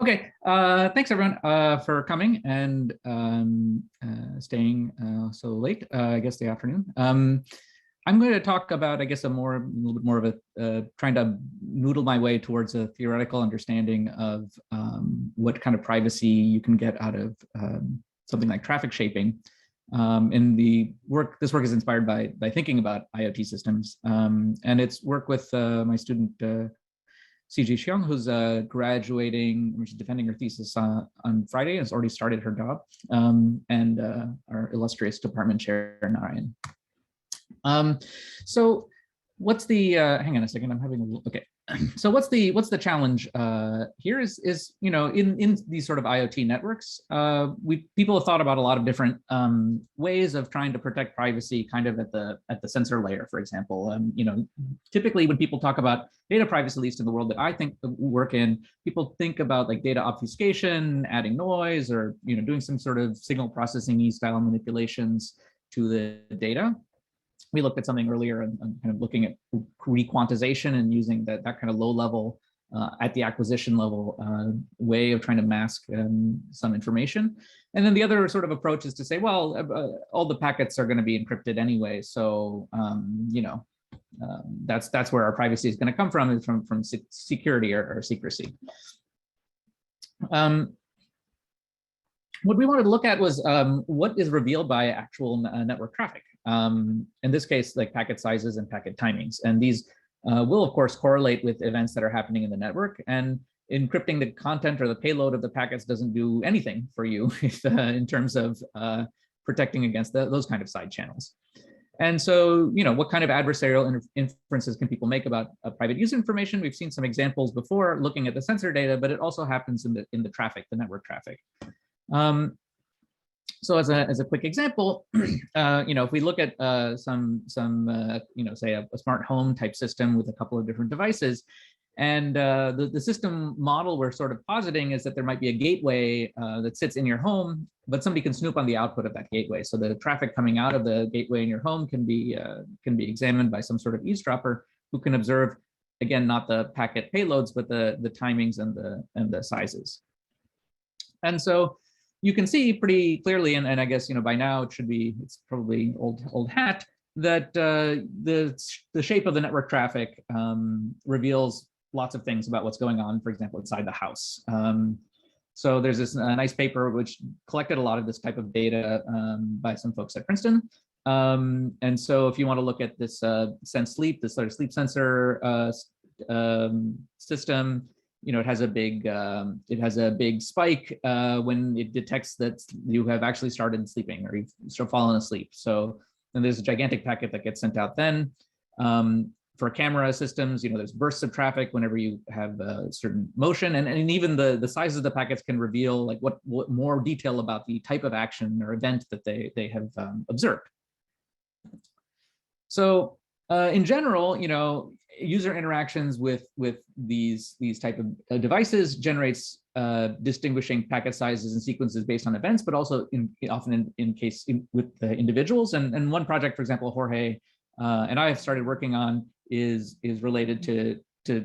Okay, thanks everyone for coming and staying so late, I guess the afternoon. I'm going to talk about, I guess, a little bit more of a, trying to noodle my way towards a theoretical understanding of what kind of privacy you can get out of something like traffic shaping. This work is inspired by thinking about IoT systems, and it's work with my student, CJ Xiong, who's graduating, she's defending her thesis on Friday, has already started her job, and our illustrious department chair, Narayan. So what's the, hang on a second, I'm having a little, okay. So what's the challenge here is, you know, in these sort of IoT networks, people have thought about a lot of different ways of trying to protect privacy kind of at the sensor layer, for example. You know, typically when people talk about data privacy, at least in the world that I think work in, people think about like data obfuscation, adding noise, or, you know, doing some sort of signal processing style manipulations to the data. We looked at something earlier and kind of looking at requantization and using that kind of low level at the acquisition level way of trying to mask some information. And then the other sort of approach is to say, well, all the packets are going to be encrypted anyway. So, you know, that's where our privacy is going to come from, is from security or secrecy. What we wanted to look at was what is revealed by actual network traffic. In this case, like packet sizes and packet timings. And these will, of course, correlate with events that are happening in the network. And encrypting the content or the payload of the packets doesn't do anything for you if, in terms of protecting against those kind of side channels. And so, you know, what kind of adversarial inferences can people make about private user information? We've seen some examples before looking at the sensor data, but it also happens in the traffic, the network traffic. So as a quick example, you know, if we look at you know, say a smart home type system with a couple of different devices, and the system model we're sort of positing is that there might be a gateway that sits in your home, but somebody can snoop on the output of that gateway. So the traffic coming out of the gateway in your home can be examined by some sort of eavesdropper who can observe, again, not the packet payloads, but the timings and the sizes. And so you can see pretty clearly, and I guess, you know, by now it's probably old hat, that the shape of the network traffic reveals lots of things about what's going on, for example, inside the house. So there's this nice paper which collected a lot of this type of data by some folks at Princeton. And so if you want to look at this sense sleep, this sort of sleep sensor system, you know, it has a big spike when it detects that you have actually started sleeping or you've fallen asleep. So then there's a gigantic packet that gets sent out then. For camera systems, you know, there's bursts of traffic whenever you have a certain motion, and even the size of the packets can reveal like what more detail about the type of action or event that they have observed. So in general, you know, user interactions with these type of devices generates distinguishing packet sizes and sequences based on events, but also often with the individuals. And one project, for example, Jorge and I have started working on is related to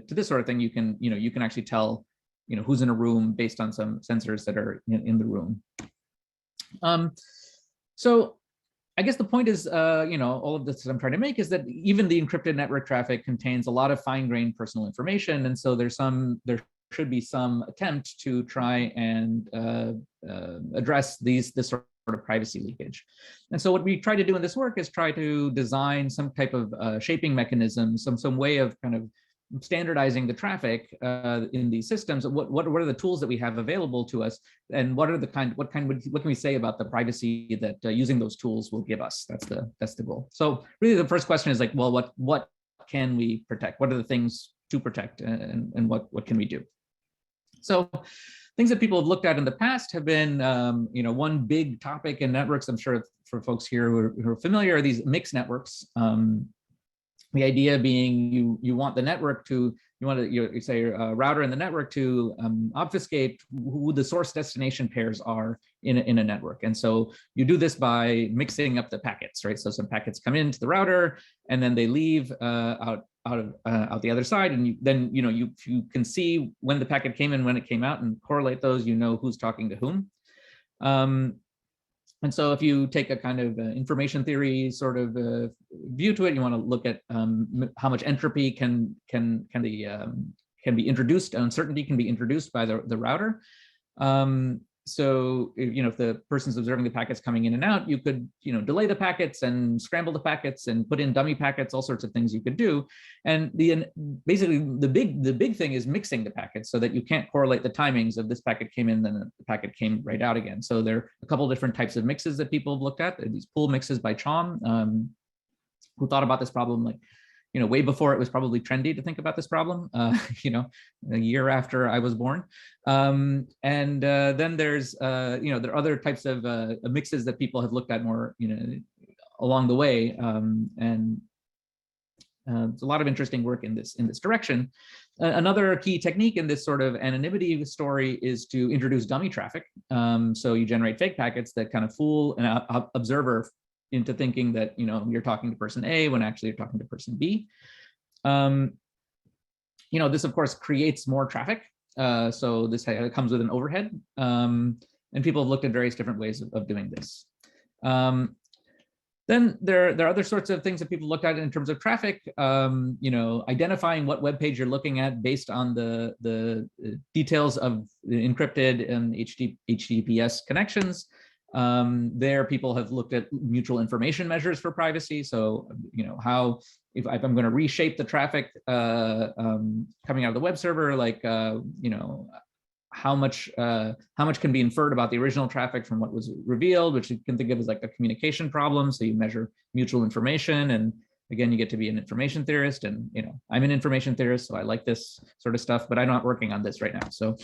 this sort of thing. You can actually tell, you know, who's in a room based on some sensors that are in the room. So I guess the point is, you know, all of this I'm trying to make is that even the encrypted network traffic contains a lot of fine-grained personal information, and so there should be some attempt to try and address this sort of privacy leakage. And so what we try to do in this work is try to design some type of shaping mechanism, some way of kind of standardizing the traffic in these systems. What are the tools that we have available to us, and what can we say about the privacy that using those tools will give us? That's the goal. So really the first question is like, well, what can we protect? What are the things to protect, and what can we do? So things that people have looked at in the past have been, you know, one big topic in networks, I'm sure for folks here who are familiar, are these mixed networks. The idea being you want the network to, you say a router in the network to obfuscate who the source destination pairs are in a network. And so you do this by mixing up the packets, right? So some packets come into the router and then they leave out out the other side, and then you can see when the packet came in, when it came out, and correlate those. You know who's talking to whom. And so if you take a kind of information theory sort of view to it, you want to look at how much entropy can be introduced, uncertainty can be introduced by the router. So if the person's observing the packets coming in and out, you could delay the packets and scramble the packets and put in dummy packets, all sorts of things you could do. And basically the big thing is mixing the packets so that you can't correlate the timings of this packet came in, then the packet came right out again. So there are a couple different types of mixes that people have looked at. These pool mixes by Chom, who thought about this problem like way before it was probably trendy to think about this problem, a year after I was born. And then there's, there are other types of mixes that people have looked at more, along the way. And there's a lot of interesting work in this direction. Another key technique in this sort of anonymity story is to introduce dummy traffic. So you generate fake packets that kind of fool an observer into thinking that you're talking to person A when actually you're talking to person B. This of course creates more traffic. So this comes with an overhead, and people have looked at various different ways of doing this. Then there are other sorts of things that people look at in terms of traffic. Identifying what web page you're looking at based on the details of the encrypted and HTTPS connections. There, people have looked at mutual information measures for privacy. So, how if I'm going to reshape the traffic coming out of the web server, like how much can be inferred about the original traffic from what was revealed, which you can think of as like a communication problem. So you measure mutual information, and again, you get to be an information theorist. And I'm an information theorist, so I like this sort of stuff, but I'm not working on this right now. So.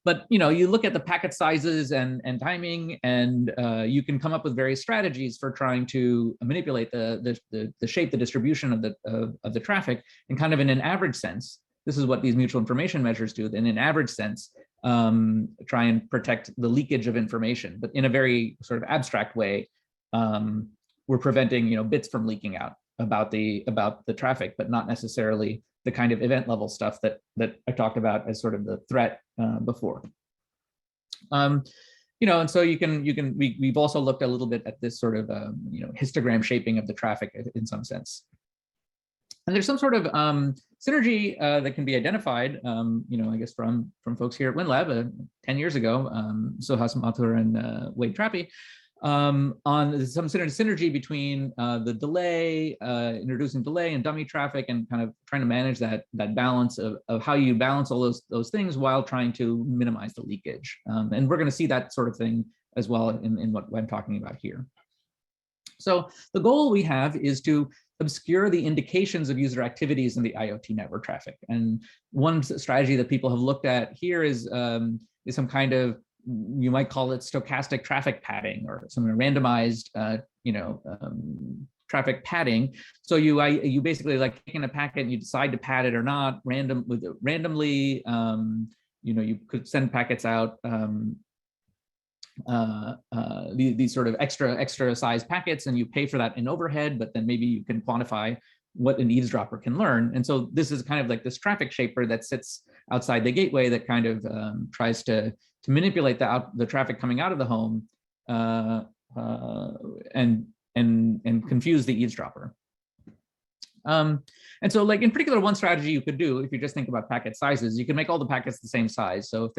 But you look at the packet sizes and timing, and you can come up with various strategies for trying to manipulate the shape, the distribution of the traffic, and kind of in an average sense. This is what these mutual information measures do. In an average sense, try and protect the leakage of information, but in a very sort of abstract way. We're preventing bits from leaking out about the traffic, but not necessarily the kind of event level stuff that I talked about as sort of the threat before. And so we've also looked a little bit at this sort of histogram shaping of the traffic in some sense. And there's some sort of synergy that can be identified, I guess from folks here at WinLab 10 years ago, Suhas Mathur and Wade Trappy, on some synergy between the delay, introducing delay and dummy traffic, and kind of trying to manage that balance of how you balance all those things while trying to minimize the leakage. And we're going to see that sort of thing as well in what I'm talking about here. So the goal we have is to obscure the indications of user activities in the IoT network traffic. And one strategy that people have looked at here is some kind of, you might call it stochastic traffic padding, or some randomized, traffic padding. So you basically like taking a packet and you decide to pad it or not randomly. You could send packets out, these sort of extra size packets, and you pay for that in overhead, but then maybe you can quantify what an eavesdropper can learn. And so this is kind of like this traffic shaper that sits outside the gateway that kind of tries to manipulate the traffic coming out of the home and confuse the eavesdropper. And so, like in particular, one strategy you could do, if you just think about packet sizes, you can make all the packets the same size. So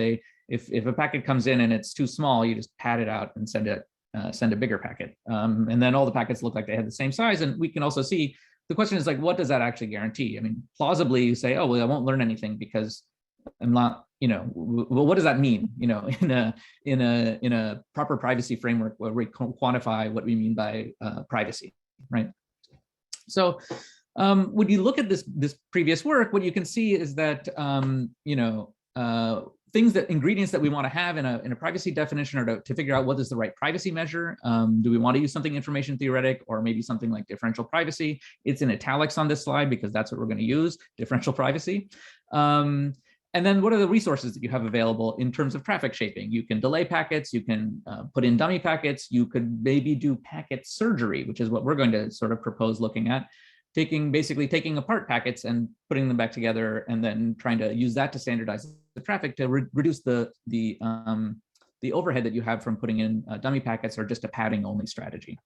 if a packet comes in and it's too small, you just pad it out and send a bigger packet, and then all the packets look like they have the same size. And we can also see, the question is like, what does that actually guarantee? I mean, plausibly you say, oh well, I won't learn anything because I'm not, well, what does that mean? In a proper privacy framework where we quantify what we mean by privacy, right? So when you look at this previous work, what you can see is that ingredients that we want to have in a privacy definition, or to figure out what is the right privacy measure. Do we want to use something information theoretic, or maybe something like differential privacy? It's in italics on this slide because that's what we're going to use, differential privacy. And then what are the resources that you have available in terms of traffic shaping? You can delay packets, you can put in dummy packets, you could maybe do packet surgery, which is what we're going to sort of propose looking at. basically taking apart packets and putting them back together, and then trying to use that to standardize the traffic to reduce the overhead that you have from putting in dummy packets or just a padding only strategy.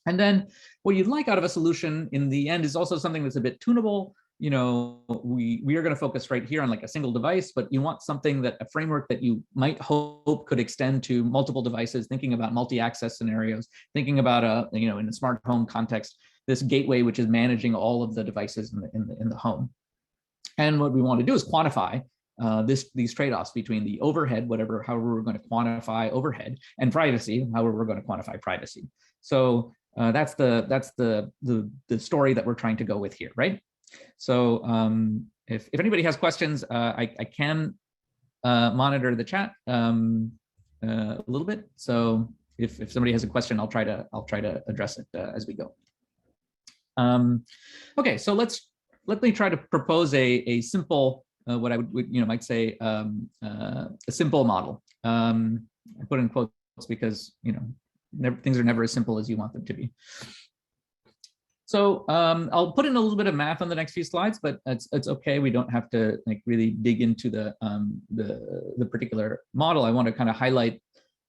And then what you'd like out of a solution in the end is also something that's a bit tunable. We are going to focus right here on like a single device, but you want something that a framework that you might hope could extend to multiple devices, thinking about multi-access scenarios, thinking about in a smart home context, this gateway which is managing all of the devices in the home. And what we want to do is quantify these trade-offs between the overhead, however we're going to quantify overhead, and privacy, however we're going to quantify privacy. So that's the story that we're trying to go with here, right? So if anybody has questions, I can monitor the chat a little bit. So if somebody has a question, I'll try to address it as we go. Okay, so let me try to propose a simple what I would might say a simple model. I put in quotes because things are never as simple as you want them to be. So I'll put in a little bit of math on the next few slides, but it's okay. We don't have to really dig into the particular model. I want to kind of highlight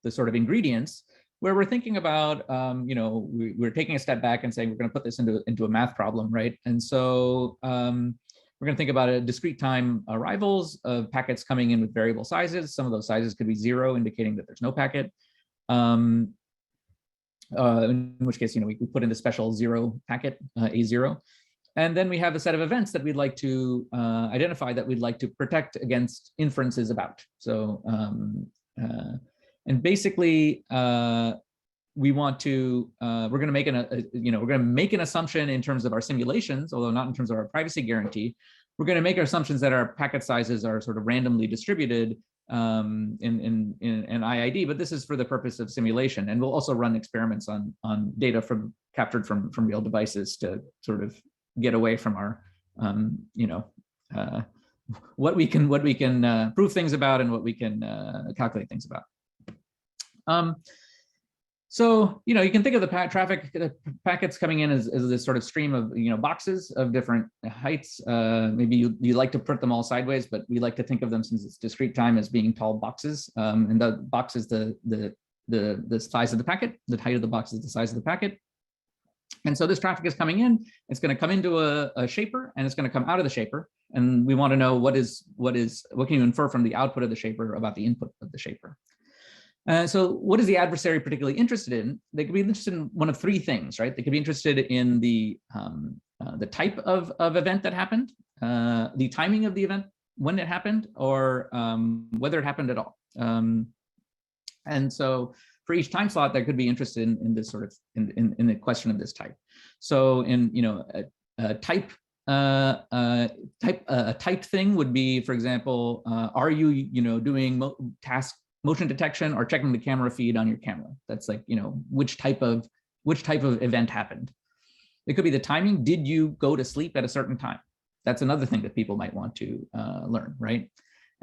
the sort of ingredients where we're thinking about, we're taking a step back and saying we're going to put this into a math problem, right? And so we're going to think about a discrete time arrivals of packets coming in with variable sizes. Some of those sizes could be 0, indicating that there's no packet. In which case, we put in the special 0 packet, A0. And then we have a set of events that we'd like to identify that we'd like to protect against inferences about. So, and basically, we want to, we're going to make we're going to make an assumption in terms of our simulations, although not in terms of our privacy guarantee. We're going to make our assumptions that our packet sizes are sort of randomly distributed in an IID, but this is for the purpose of simulation. And we'll also run experiments on data captured from real devices to sort of get away from our, what we can prove things about and what we can calculate things about. So, you can think of the packets coming in as this sort of stream of, boxes of different heights. Maybe you like to put them all sideways, but we like to think of them, since it's discrete time, as being tall boxes. And the box is the size of the packet. The height of the box is the size of the packet. And so this traffic is coming in. It's going to come into a shaper, and it's going to come out of the shaper. And we want to know what can you infer from the output of the shaper about the input of the shaper. So what is the adversary particularly interested in? They could be interested in one of 3 things, right? They could be interested in the type of event that happened, the timing of the event, when it happened, or whether it happened at all. And so for each time slot, they could be interested in this sort of in the question of this type. So in a type thing would be, for example, are you doing motion detection or checking the camera feed on your camera? That's like, which type of event happened. It could be the timing. Did you go to sleep at a certain time? That's another thing that people might want to learn, right?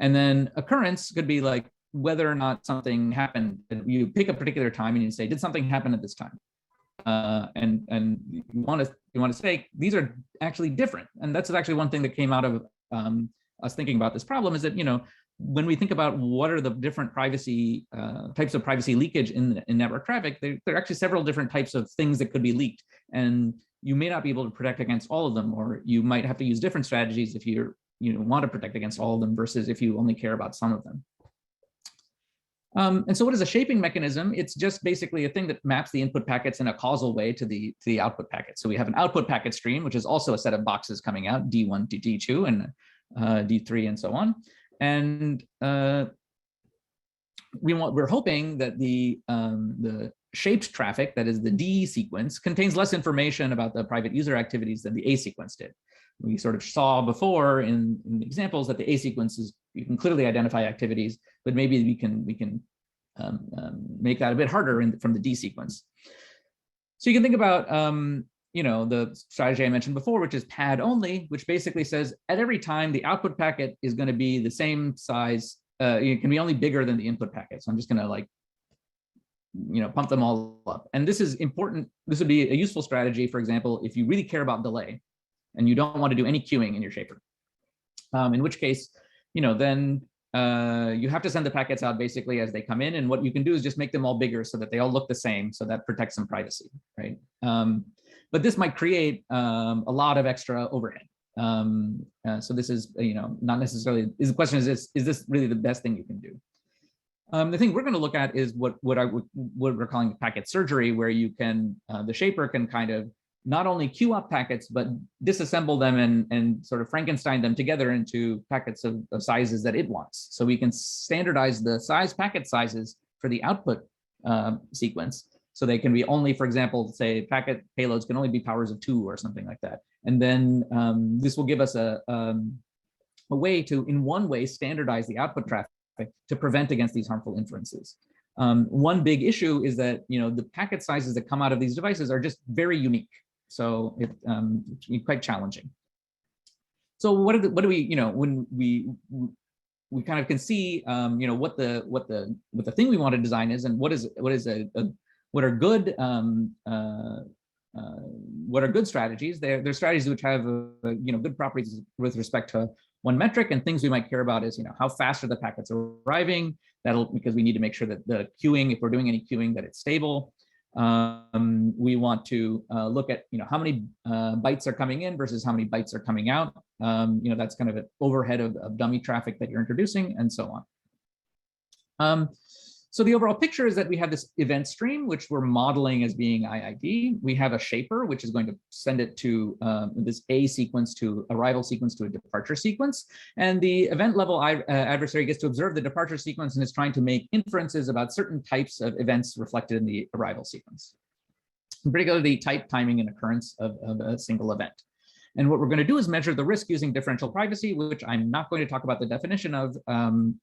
And then occurrence could be like whether or not something happened. You pick a particular time and you say, did something happen at this time? And you want to say these are actually different. And that's actually one thing that came out of us thinking about this problem, is that when we think about what are the different privacy types of privacy leakage in network traffic, there are actually several different types of things that could be leaked, and you may not be able to protect against all of them, or you might have to use different strategies if you want to protect against all of them versus if you only care about some of them. And so what is a shaping mechanism? It's just basically a thing that maps the input packets in a causal way to the output packet. So we have an output packet stream, which is also a set of boxes coming out, D1 to D2 and D3 and so on. And we're hoping that the shaped traffic, that is the D sequence, contains less information about the private user activities than the A sequence did. We sort of saw before in the examples that the A sequences, you can clearly identify activities, but maybe we can make that a bit harder from the D sequence. So you can think about the strategy I mentioned before, which is pad only, which basically says at every time the output packet is going to be the same size. It can be only bigger than the input packet. So I'm just going to pump them all up. And this is important. This would be a useful strategy, for example, if you really care about delay and you don't want to do any queuing in your shaper. In which case, then you have to send the packets out basically as they come in. And what you can do is just make them all bigger so that they all look the same. So that protects some privacy, right? But this might create a lot of extra overhead. So this is, not necessarily, the question is this really the best thing you can do? The thing we're going to look at is what we're calling packet surgery, where you can, the shaper can kind of not only queue up packets, but disassemble them and sort of Frankenstein them together into packets of sizes that it wants. So we can standardize the packet sizes for the output sequence. So they can be only, for example, say packet payloads can only be powers of 2 or something like that. And then this will give us a way to, in one way, standardize the output traffic to prevent against these harmful inferences. One big issue is that the packet sizes that come out of these devices are just very unique. So it's quite challenging. So what do we, when we kind of can see, what the thing we want to design is, and what are good strategies. They're strategies which have good properties with respect to one metric, and things we might care about is how fast are the packets arriving. Because we need to make sure that the queuing, if we're doing any queuing, that it's stable. We want to look at how many bytes are coming in versus how many bytes are coming out. That's kind of an overhead of dummy traffic that you're introducing, and so on. So the overall picture is that we have this event stream, which we're modeling as being IID. We have a shaper, which is going to send it to this A sequence to arrival sequence to a departure sequence. And the event level adversary gets to observe the departure sequence and is trying to make inferences about certain types of events reflected in the arrival sequence, in particular the type, timing, and occurrence of a single event. And what we're going to do is measure the risk using differential privacy, which I'm not going to talk about the definition of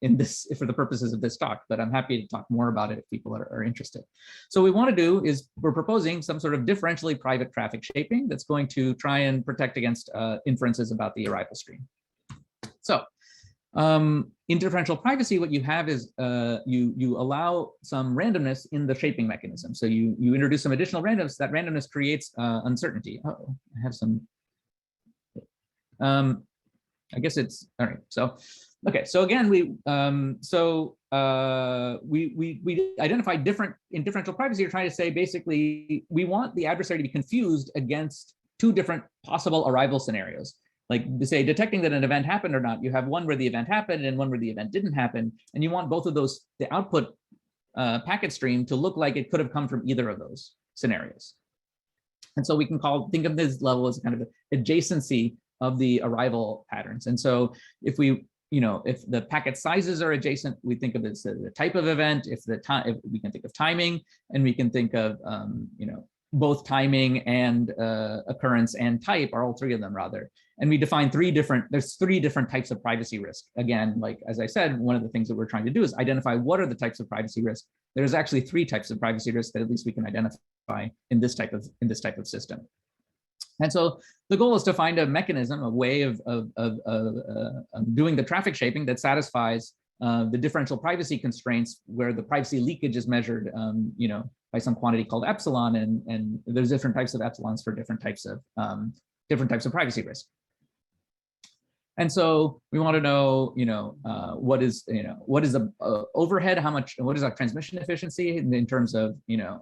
in this for the purposes of this talk, but I'm happy to talk more about it if people are interested. So what we want to do is we're proposing some sort of differentially private traffic shaping that's going to try and protect against inferences about the arrival stream. So in differential privacy, what you have is you allow some randomness in the shaping mechanism. So you introduce some additional randomness. That randomness creates uncertainty. Uh-oh, I have some. I guess it's all right. So, okay. So again, we identify in differential privacy. We're trying to say basically we want the adversary to be confused against 2 different possible arrival scenarios. Like to say detecting that an event happened or not. You have one where the event happened and one where the event didn't happen, and you want both of those, the output packet stream, to look like it could have come from either of those scenarios. And so we can think of this level as kind of adjacency of the arrival patterns. And so if we, if the packet sizes are adjacent, we think of it as the type of event. If we can think of timing, and we can think of, both timing and occurrence and type, are all 3 of them rather. And we define there's 3 different types of privacy risk. Again, like, as I said, one of the things that we're trying to do is identify what are the types of privacy risk. There's actually 3 types of privacy risk that at least we can identify in this type of system. And so the goal is to find a mechanism, a way of doing the traffic shaping that satisfies the differential privacy constraints, where the privacy leakage is measured, by some quantity called epsilon, and there's different types of epsilons for different types of privacy risk. And so we want to know, what is the overhead, what is our transmission efficiency in terms of,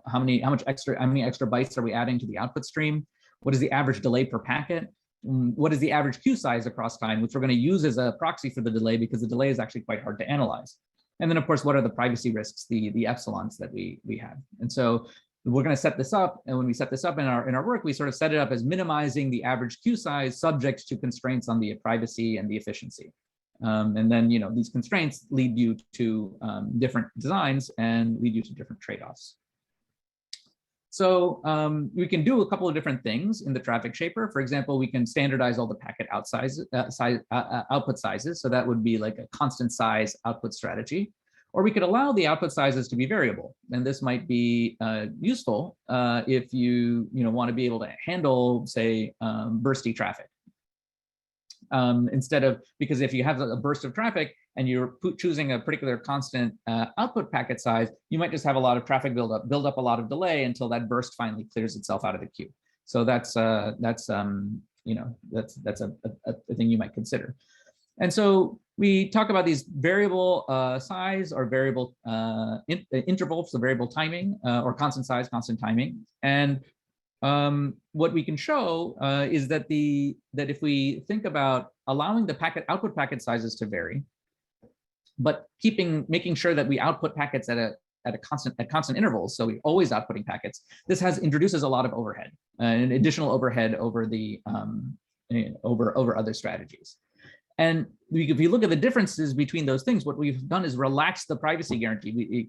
how many extra bytes are we adding to the output stream? What is the average delay per packet? What is the average queue size across time, which we're going to use as a proxy for the delay, because the delay is actually quite hard to analyze. And then, of course, what are the privacy risks, the epsilons that we have? And so we're going to set this up. And when we set this up in our work, we sort of set it up as minimizing the average queue size subject to constraints on the privacy and the efficiency. And then, these constraints lead you to different designs and lead you to different trade-offs. So we can do a couple of different things in the traffic shaper. For example, we can standardize all the packet output sizes. So that would be like a constant size output strategy. Or we could allow the output sizes to be variable. And this might be useful if you want to be able to handle, say, bursty traffic. instead of, because if you have a burst of traffic and you're choosing a particular constant output packet size, you might just have a lot of traffic build up a lot of delay until that burst finally clears itself out of the queue. So that's a thing you might consider. And so we talk about these variable size or variable interval, so variable timing, or constant size, constant timing. And what we can show is that if we think about allowing the output packet sizes to vary, but making sure that we output packets at constant intervals, so we're always outputting packets, this introduces a lot of overhead, and additional overhead over the over other strategies. And if you look at the differences between those things, what we've done is relax the privacy guarantee.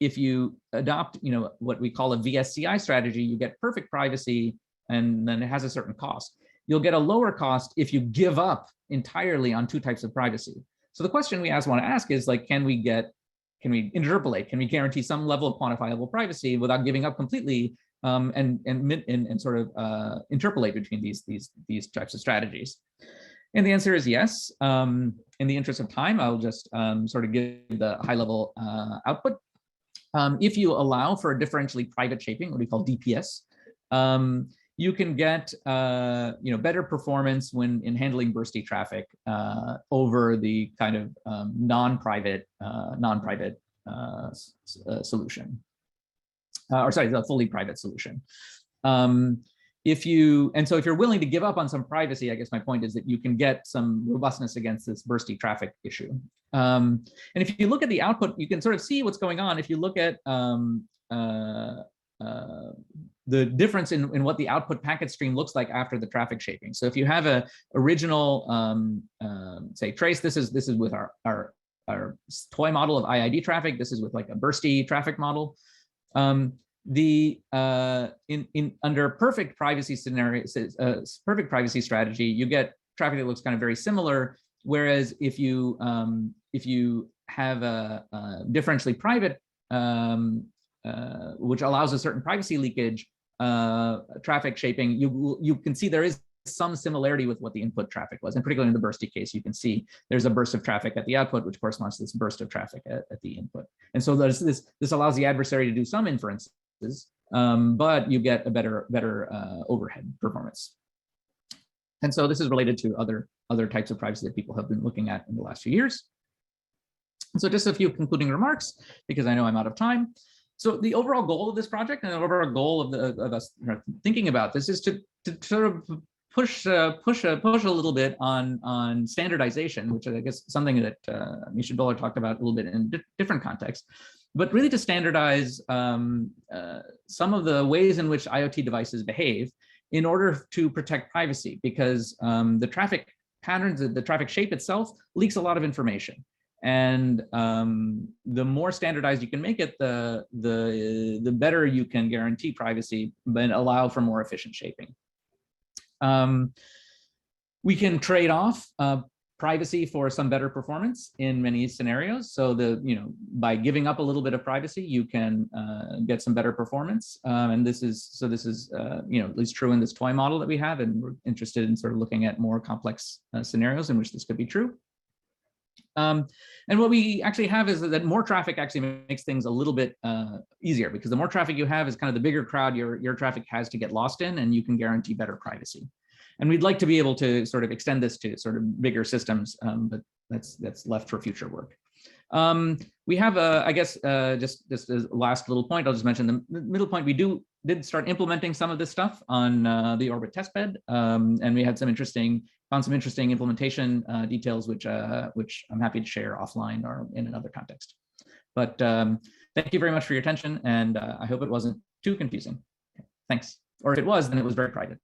If you adopt, what we call a VSCI strategy, you get perfect privacy, and then it has a certain cost. You'll get a lower cost if you give up entirely on two types of privacy. So the question we want to ask is, like, can we interpolate? Can we guarantee some level of quantifiable privacy without giving up completely, and sort of interpolate between these types of strategies? And the answer is yes. In the interest of time, I'll just sort of give the high-level output. If you allow for a differentially private shaping, what we call DPS, you can get better performance in handling bursty traffic over the kind of non-private solution, the fully private solution. If you're willing to give up on some privacy, I guess my point is that you can get some robustness against this bursty traffic issue. And if you look at the output, you can sort of see what's going on. If you look at the difference in what the output packet stream looks like after the traffic shaping. So if you have a original, say, trace, this is with our toy model of IID traffic. This is with like a bursty traffic model. Under perfect privacy scenario, perfect privacy strategy, you get traffic that looks kind of very similar. Whereas if you have a differentially private, which allows a certain privacy leakage traffic shaping, you can see there is some similarity with what the input traffic was, and particularly in the bursty case, you can see there's a burst of traffic at the output, which corresponds to this burst of traffic at the input. And so this allows the adversary to do some inferences, but you get a better overhead performance. And so this is related to other types of privacy that people have been looking at in the last few years. So just a few concluding remarks, because I know I'm out of time. So the overall goal of this project, and the overall goal of us thinking about this, is to sort of push a little bit on standardization, which I guess is something that Misha Doller talked about a little bit in different contexts, but really to standardize some of the ways in which IoT devices behave in order to protect privacy, because the traffic patterns, the traffic shape itself leaks a lot of information. And the more standardized you can make it, the better you can guarantee privacy, but allow for more efficient shaping. We can trade off privacy for some better performance in many scenarios. So by giving up a little bit of privacy, you can get some better performance. And this is at least true in this toy model that we have, and we're interested in sort of looking at more complex scenarios in which this could be true. And what we actually have is that more traffic actually makes things a little bit easier, because the more traffic you have is kind of the bigger crowd your traffic has to get lost in, and you can guarantee better privacy. And we'd like to be able to sort of extend this to sort of bigger systems, but that's left for future work. We have, I guess, just as a last little point, I'll just mention the middle point. We did start implementing some of this stuff on the Orbit testbed, and we had found some interesting implementation details, which I'm happy to share offline or in another context. But thank you very much for your attention, and I hope it wasn't too confusing. Thanks. Or if it was, then it was very private.